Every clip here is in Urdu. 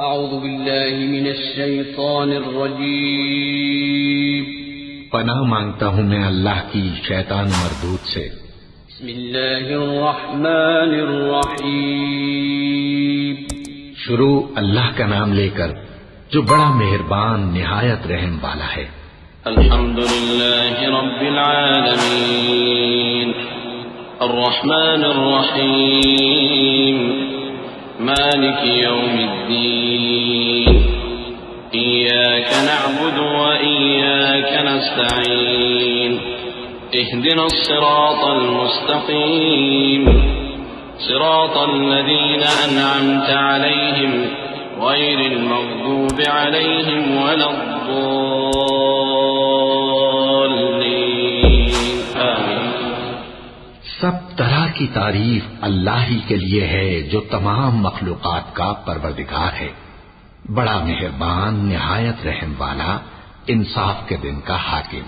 اعوذ باللہ من الشیطان الرجیم پناہ مانگتا ہوں میں اللہ کی شیطان مردود سے۔ بسم اللہ الرحمن الرحیم شروع اللہ کا نام لے کر جو بڑا مہربان نہایت رحم والا ہے۔ الحمد للہ رب العالمین الرحمن الرحیم مالک یوم الدین إياك نعبد وإياك نستعين اهدنا الصراط المستقيم صراط الذين أنعمت عليهم غير المغضوب عليهم ولا الضالين آمين۔ سب طرح کی تعریف اللہ ہی کے لیے ہے جو تمام مخلوقات کا پروردگار ہے، بڑا مہربان نہایت رحم والا، انصاف کے دن کا حاکم۔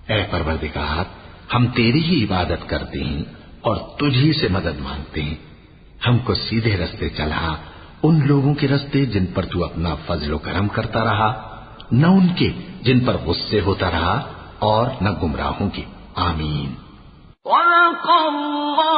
اے پروردگار، ہم تیری ہی عبادت کرتے ہیں اور تجھی سے مدد مانگتے ہیں۔ ہم کو سیدھے رستے چلا، ان لوگوں کے رستے جن پر تو اپنا فضل و کرم کرتا رہا، نہ ان کے جن پر غصے ہوتا رہا، اور نہ گمراہوں کے۔ آمین۔ صدق اللہ